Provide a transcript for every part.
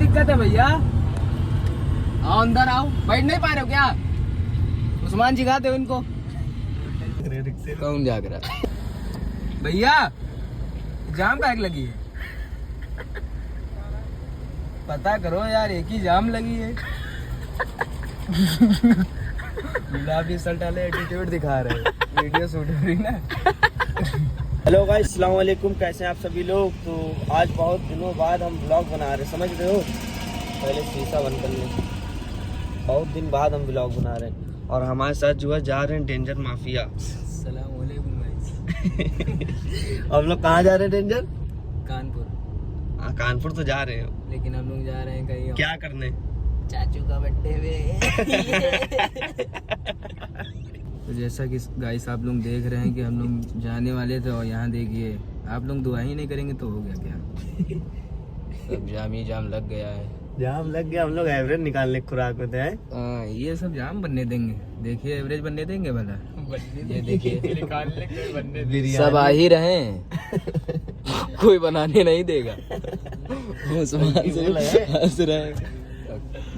दिक्कत है भैया? आओ अंदर आओ। बैठ नहीं पा रहे हो क्या? उस्मान जिगाते हो इनको। कौन जाग रहा है? भैया जाम बैग लगी है, पता करो यार, एक ही जाम लगी है। गुलाबी शर्ट वाले एटीट्यूड दिखा रहे हैं, वीडियो शूट हो रही ना। हेलो गाइस, अस्सलाम वालेकुम। कैसे हैं आप सभी लोग? तो आज बहुत दिनों बाद हम ब्लॉग बना रहे हैं, समझ रहे हो। पहले शीशा बंद कर लें। बहुत दिन बाद हम ब्लॉग बना रहे हैं और हमारे साथ जो है जा रहे हैं डेंजर माफिया। अस्सलाम वालेकुम गाइस। हम लोग कहाँ जा रहे हैं डेंजर? कानपुर। हाँ, कानपुर तो जा रहे हैं, लेकिन हम लोग जा रहे हैं कहीं क्या करने? चाचू का बर्थडे में। तो जैसा कि गाइस आप लोग देख रहे हैं कि हम लोग जाने वाले थे और यहाँ देखिए, आप लोग दुआ ही नहीं करेंगे तो हो गया क्या। सब जाम ही जाम लग गया है। जाम लग गया। हम लोग एवरेज निकालने की खुराक में थे। ये सब जाम बनने देंगे, देखिए एवरेज बनने देंगे भला। ये देखिए सब आ ही रहे हैं। कोई बनाने नहीं देगा। उस्मान से हंस रहे हैं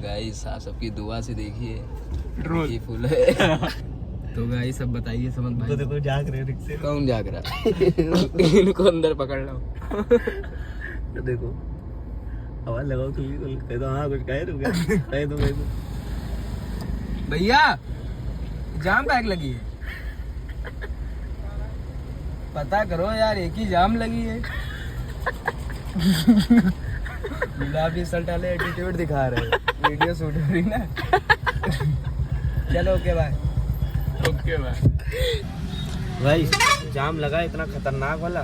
गाइस, आप सबकी दुआ से देखिए ये फूल है। तो गाइस सब बताइए समझ भाई। देखो जाग रहे रिक्शे। कौन जाग रहा है? इनको अंदर पकड़ लो। देखो आवाज लगाओ, कह दो हाँ, कुछ कह दो भैया जाम बैग लगी है, पता करो यार, एक ही जाम लगी है। गुलाबी शर्ट वाले एटीट्यूड दिखा रहे हैं, वीडियो शूट हो रही ना। चलो ओके बाय। Okay bye. भाई जाम लगा इतना खतरनाक वाला,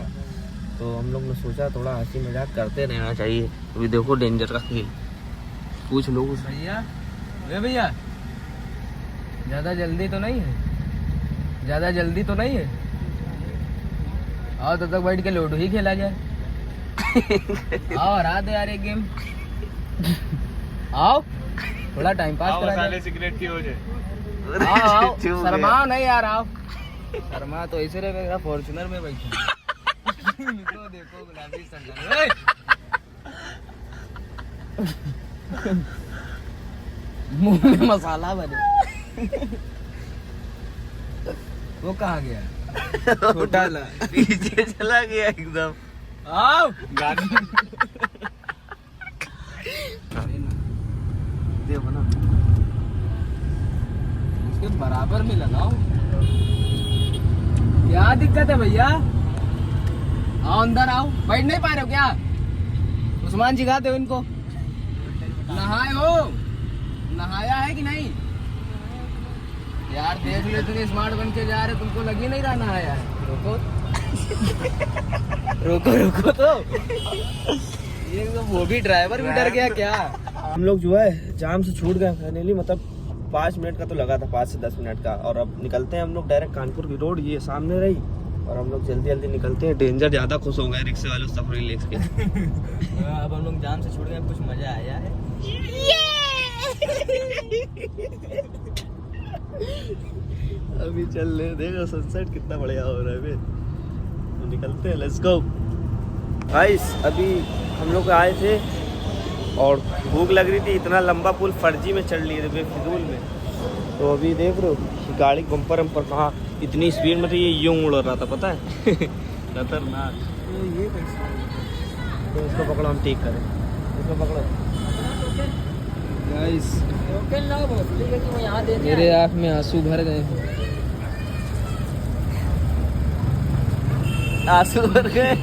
तो हम लोग ने सोचा थोड़ा हंसी मजाक करते रहना चाहिए। अभी देखो डेंजर का खेल, पूछ लो भैया। भैया ज्यादा जल्दी तो नहीं है? ज्यादा जल्दी तो नहीं है? आओ तब तक बैठ के लूडो ही खेला जाए। आओ हरा दो यार एक गेम। आओ थोड़ा टाइम पास करा जाए। सिगरेट की हो जाए। आओ आओ, शर्माओ नहीं यार, आओ। शर्मा तो ऐसे रहे, मेरा फॉर्च्यूनर में बैठा। इनको देखो गुलाबी शर्ट। मुंह में मसाला भरे। वो कहाँ गया? छोटा ला पीछे चला गया एकदम। आओ गाड़ी। देखो ना, उसके बराबर में लगाओ। क्या दिक्कत है भैया? आओ अंदर आओ। बैठ नहीं पा रहे हो क्या? उस्मान जिगाते हो इनको। नहाए हो? नहाया है कि नहीं? यार देख लो, इतने स्मार्ट बन के जा रहे, तुमको लग ही नहीं रहा नहाया है। रुको। रुको रुको तो। ये तो वो भी ड्राइवर भी डर गया क्या? हम लोग जो है जाम से छूट गए फाइनली। मतलब 5 मिनट का तो लगा था, 5 से 10 मिनट का। और अब निकलते हैं हम लोग डायरेक्ट कानपुर की रोड, ये सामने रही, और हम लोग जल्दी जल्दी निकलते हैं। डेंजर ज्यादा खुश हो गए रिक्शे वाले सफरी लेके। अब हम लोग जाम से छूट गए, कुछ मजा आया है। अभी चल रहे हैं, देखो सनसेट कितना बढ़िया हो रहा है। अभी तो निकलते हैं, लेट्स गो गाइस। अभी हम लोग आए थे और भूख लग रही थी, इतना लंबा पुल फर्जी में चढ़ लिए थे, बेफिजूल में। तो अभी देख रहे हो गाड़ी बम्पर वम्पर कहाँ इतनी स्पीड में थी, ये यूं उड़ रहा था, पता है। खतरनाक। ये कैसे? तो इसको पकड़ो, हम ठीक करें। इसको पकड़ो गाइस, मेरे आँख में आंसू भर गए। आंसू भर गए।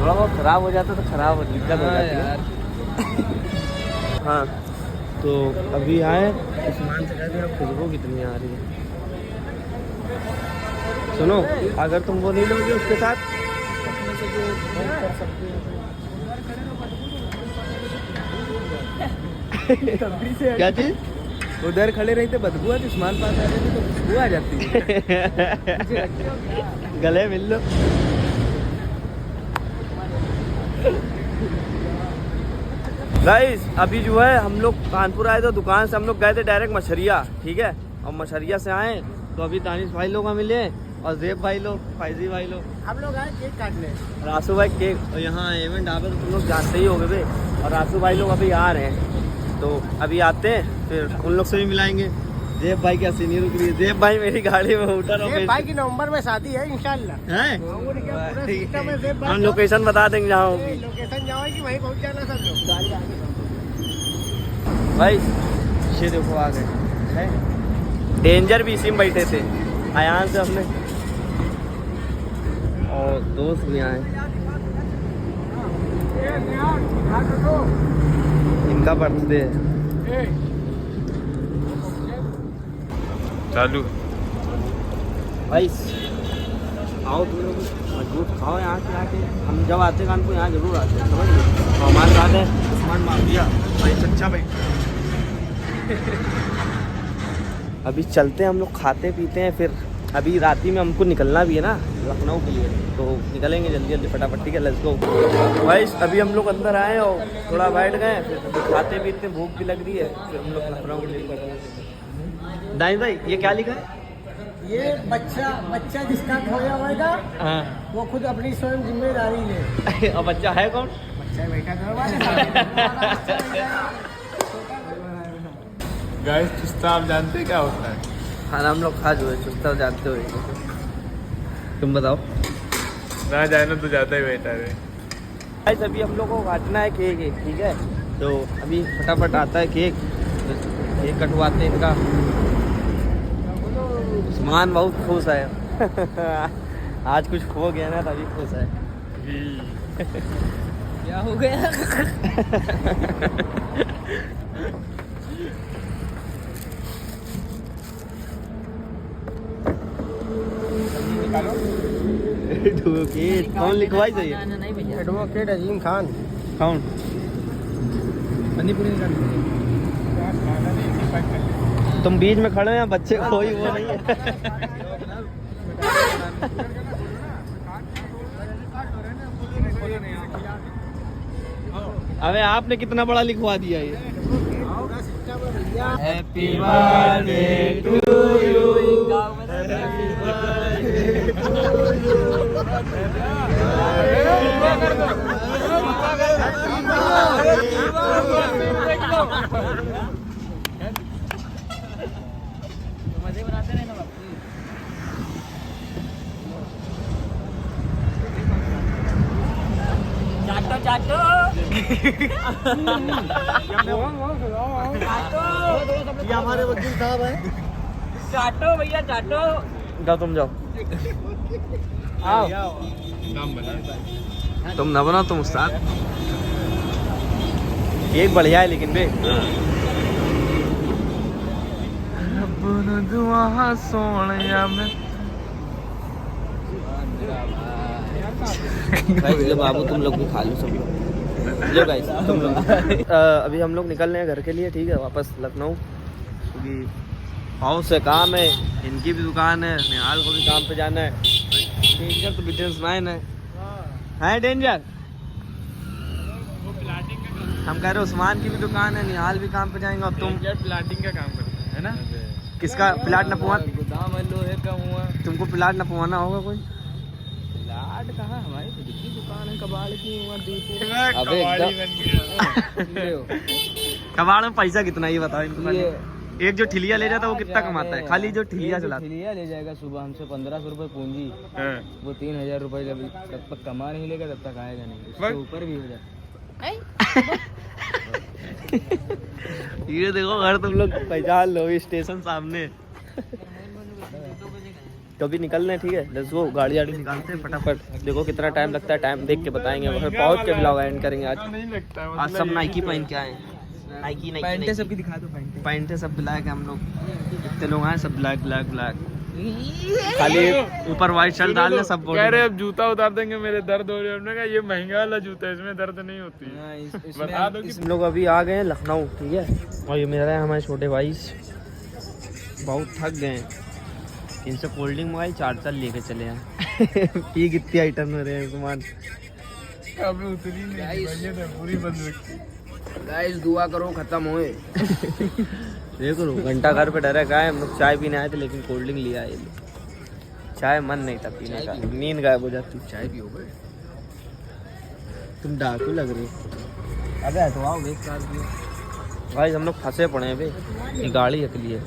थोड़ा बहुत खराब हो जाता तो खराब दिक्कत हो जाती है यार। हाँ, तो अभी आए उस्मान से कहते हैं खुशबू कितनी आ रही है। सुनो, अगर तुम वो नहीं लोगे उसके साथ, क्या चीज? उधर खड़े रहते बदबू आती, उस्मान पास आ जाती तो खुशबू आ जाती है। गले मिल लो। गाइस अभी जो है हम लोग कानपुर आए, तो दुकान से हम लोग गए थे डायरेक्ट मछरिया, ठीक है। और मछरिया से आए तो अभी दानिश भाई लोग मिले और जेब भाई लोग, फैजी भाई लोग, हम लोग आए केक काटने। रासू भाई केक, और यहाँ एवन ढाबे तो तुम लोग जानते ही होगे बे। और रासू भाई लोग अभी आ रहे हैं, तो अभी आते हैं फिर उन लोग से भी मिलाएंगे। जेब भाई क्या सीनियर रुक रही है, जेब भाई मेरी गाड़ी में उतर रहा भाई की नवंबर में शादी है इंशाल्लाह। है। हम लोकेशन बता देंगे जहाँ होगी। लोकेशन जाओगी वहीं पहुँच जाना सब लोग। भाई ये देखो आ गए है। डेंजर भी इसी में बैठे थे, आयान से हमने और दोस्त भी आए। इनका बर्थडे है। चालू भाई आओ तुम लोग मजबूत खाओ यहाँ से आके। हम जब आते कानपुर यहाँ जरूर आते हैं, समझ लो। तो हमारे साथ है उस्मान माफिया भाई, सच्चा भाई। अभी चलते हैं हम लोग, खाते पीते हैं, फिर अभी राती में हमको निकलना भी है ना लखनऊ के लिए, तो निकलेंगे जल्दी जल्दी फटाफट। ठीक है, लेट्स गो। भाई अभी हम लोग अंदर आए और थोड़ा बैठ गए, फिर खाते पीते, भूख भी लग रही है, फिर हम लोग लखनऊ के लिए निकलेंगे। दाई भाई ये क्या लिखा है? ये बच्चा जिसका खोया होगा हाँ वो खुद अपनी स्वयं जिम्मेदारी ले। और बच्चा है कौन? बच्चा बैठा गाइस चुस्ता आप जानते क्या होता है? खाना हम लोग खा जो है, चुस्ता जानते हो। तुम बताओ। ना जानो तो जाता ही बेटा है। गाइस अभी हम लोग को काटना है केक, ठीक है, तो अभी फटाफट आता है केक, केक कटवाते हैं इनका। उस्मान बहुत खुश है। आज कुछ खो गया ना तभी खुश है। क्या हो गया? कौन लिखवाई चाहिए? एडवोकेट अजीम खान। कौन? तुम बीच में खड़े हैं, बच्चे कोई वो नहीं है। अबे आपने कितना बड़ा लिखवा दिया ये। हैप्पी बर्थडे टू यू, मजे बनाते रहे ना बापू। चाटो चाटो ये हमारे वकील साहब है। चाटो भैया चाटो। जाओ तुम जाओ। आओ तुम ना बनाओ, तुम उस्ताद। एक बढ़िया है लेकिन बे। दुआ सोनिया में बाबू तुम लोग भी खा लो, सब लोग लो गाइस तुम लोग। अभी हम लोग निकल रहे हैं घर के लिए, ठीक है, वापस लखनऊ, क्योंकि हाउस से काम है, इनकी भी दुकान है, निहाल को भी काम पे जाना है। डेंजर तो बिजनेसमैन है डेंजर। हम कह रहे उस्मान की भी दुकान है, निहाल भी काम पे जाएंगे, और तुम प्लाटिंग का काम करते है ना? किसका प्लाट नपवा? गोदाम लोहे का हुआ। तुमको प्लाट नपवाना होगा कोई? प्लाट कहाँ, हमारी खुद की दुकान है, कबाड़ की हुआ दीपो। अबे कबाड़ में पैसा कितना ये बताओ इनको। एक जो ठिलिया ले जाता है वो कितना कमाता है? खाली जो ठिलिया चलाता है। ठिलिया ले जाएगा सुबह हमसे 1500 रुपए पूंजी, वो 3000 रुपए जब तब तक कमा नहीं लेगा तब तक आएगा नहीं, उसके ऊपर भी हो जाता। ये देखो घर तुम लोग पहचान लो, स्टेशन सामने। कभी निकल रहे, ठीक है, लेट्स गो। गाड़ी वाड़ी निकालते हैं फटाफट। देखो कितना टाइम लगता है, टाइम देख के बताएंगे, वहाँ पहुँच के ब्लॉग एंड करेंगे। आज आज सब नाइकी पहन के आए हैं। नाइकी पैंटे सबकी दिखा दो। पैंटे सब ब्लैक है, हम लोग कितने लोग आए, सब ब्लैक ब्लैक ब्लैक। खाली ऊपर व्हाइट शर्ट डाल ले सब। कह रहे अब जूता उतार देंगे, मेरे दर्द हो रहे हैं। हमने कहा ये महंगा वाला जूता है, इसमें दर्द नहीं होती। बता दो कि हम लोग अभी आ गए हैं लखनऊ, ठीक है, और ये मेरा है हमारे छोटे भाई, बहुत थक गए हैं। इनसे कोल्ड ड्रिंक मंगाई, 4 लेके चले हैं। पी कितनी आइटम हो रहे हैं सामान। अभी उतरी नहीं, पूरी बंद रखी। गाइस दुआ करो खत्म होए। देखो घंटा घर पे डायरेक्ट आए, हम लोग चाय पीने आए थे, लेकिन कोल्ड ड्रिंक लिया है। चाय मन नहीं था पीने का, नींद गायब हो जाती। चाय पियोगे? तुम डाकू लग रही हो। अबे तो आओ एक कार पियो। भाई हम लोग फंसे पड़े हैं बे, ये गाड़ी अकली है।